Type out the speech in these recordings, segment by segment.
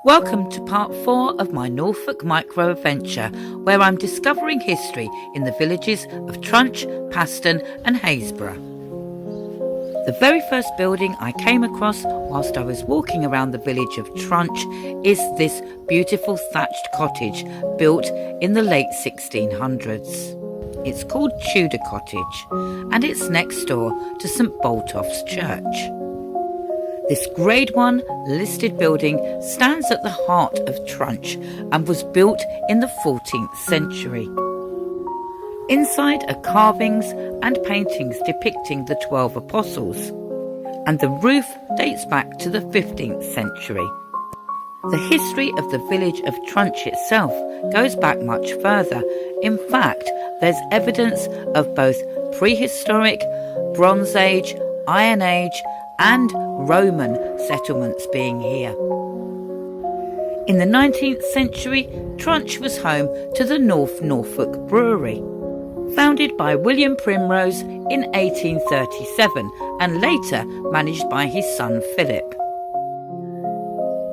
Welcome to part 4 of my Norfolk micro-adventure, where I'm discovering history in the villages of Trunch, Paston and Happisburg. The very first building I came across whilst I was walking around the village of Trunch is this beautiful thatched cottage built in the late 1600s. It's called Tudor Cottage and it's next door to St Botolph's Church. This Grade 1 listed building stands at the heart of Trunch and was built in the 14th century. Inside are carvings and paintings depicting the 12 apostles, and the roof dates back to the 15th century. The history of the village of Trunch itself goes back much further. In fact, there's evidence of both prehistoric, Bronze Age, Iron Age and Roman settlements being here. In the 19th century, Trunch was home to the Norfolk Brewery, founded by William Primrose in 1837 and later managed by his son Philip.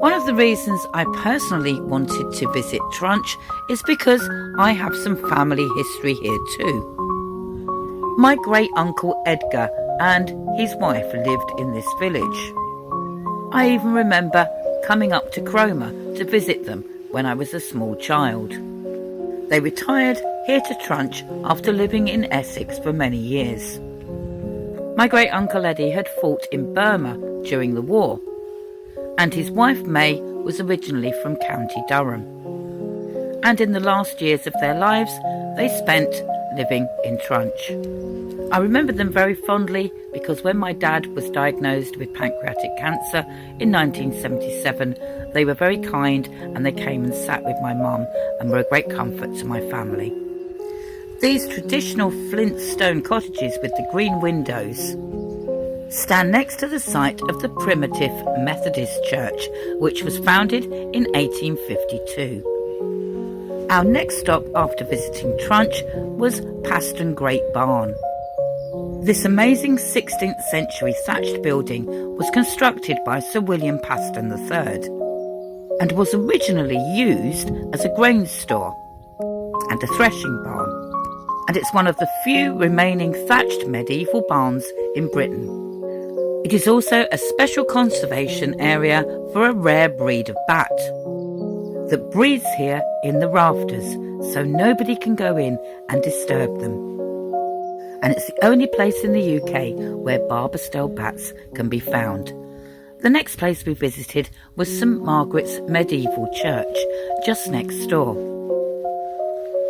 One of the reasons I personally wanted to visit Trunch is because I have some family history here too. My great-uncle Edgar and his wife lived in this village. I even remember coming up to Cromer to visit them when I was a small child. They retired here to Trunch after living in Essex for many years. My great-uncle Eddie had fought in Burma during the war, and his wife May was originally from County Durham. And in the last years of their lives, they spent living in Trunch. I remember them very fondly because when my dad was diagnosed with pancreatic cancer in 1977, they were very kind and they came and sat with my mum and were a great comfort to my family. These traditional flint stone cottages with the green windows stand next to the site of the primitive Methodist Church, which was founded in 1852. Our next stop after visiting Trunch was Paston Great Barn. This amazing 16th century thatched building was constructed by Sir William Paston III and was originally used as a grain store and a threshing barn, and it's one of the few remaining thatched medieval barns in Britain. It is also a special conservation area for a rare breed of bat that breeds here in the rafters, so nobody can go in and disturb them. And it's the only place in the UK where Barbastelle bats can be found. The next place we visited was St Margaret's medieval church, just next door.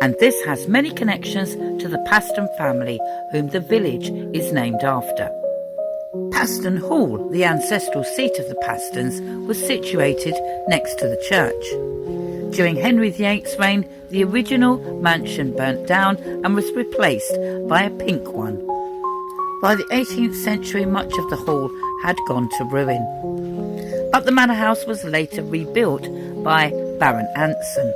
And this has many connections to the Paston family, whom the village is named after. Paston Hall, the ancestral seat of the Pastons, was situated next to the church. During Henry VIII's reign, the original mansion burnt down and was replaced by a pink one. By the 18th century, much of the hall had gone to ruin. But the manor house was later rebuilt by Baron Anson.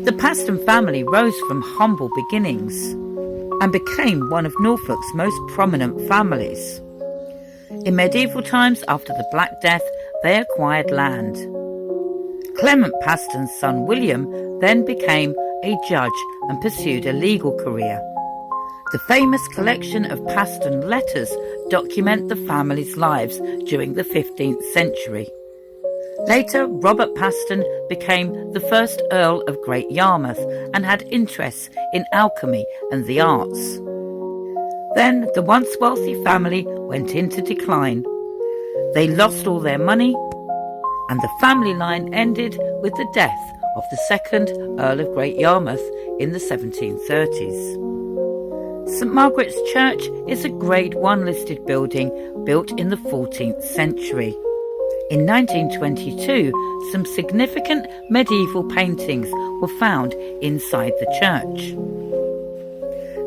The Paston family rose from humble beginnings and became one of Norfolk's most prominent families. In medieval times, after the Black Death, they acquired land. Clement Paston's son William then became a judge and pursued a legal career. The famous collection of Paston letters document the family's lives during the 15th century. Later, Robert Paston became the first Earl of Great Yarmouth and had interests in alchemy and the arts. Then the once wealthy family went into decline. They lost all their money, and the family line ended with the death of the second Earl of Great Yarmouth in the 1730s. St Margaret's Church is a Grade 1 listed building built in the 14th century. In 1922, some significant medieval paintings were found inside the church.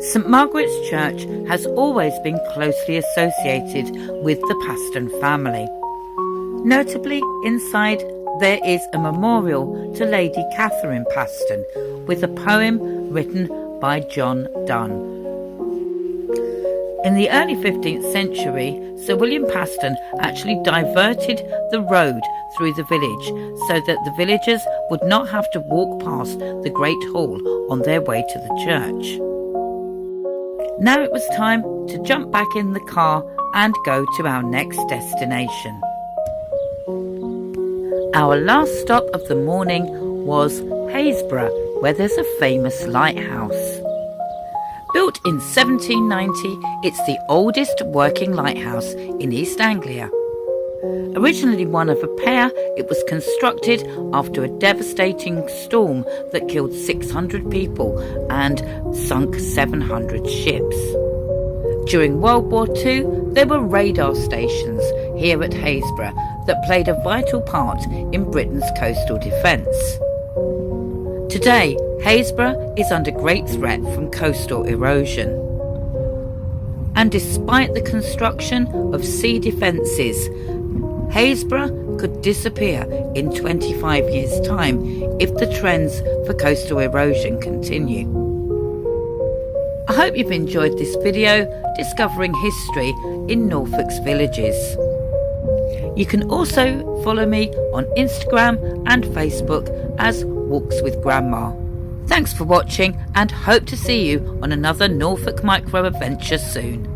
St Margaret's Church has always been closely associated with the Paston family. Notably, inside there is a memorial to Lady Catherine Paston with a poem written by John Donne. In the early 15th century, Sir William Paston actually diverted the road through the village so that the villagers would not have to walk past the Great Hall on their way to the church. Now it was time to jump back in the car and go to our next destination. Our last stop of the morning was Happisburg, where there's a famous lighthouse. Built in 1790, it's the oldest working lighthouse in East Anglia. Originally one of a pair, it was constructed after a devastating storm that killed 600 people and sunk 700 ships. During World War II, there were radar stations here at Happisburg that played a vital part in Britain's coastal defence. Today, Happisburg is under great threat from coastal erosion. And despite the construction of sea defences, Happisburg could disappear in 25 years' time if the trends for coastal erosion continue. I hope you've enjoyed this video discovering history in Norfolk's villages. You can also follow me on Instagram and Facebook as Walks with Grandma. Thanks for watching and hope to see you on another Norfolk Micro Adventure soon.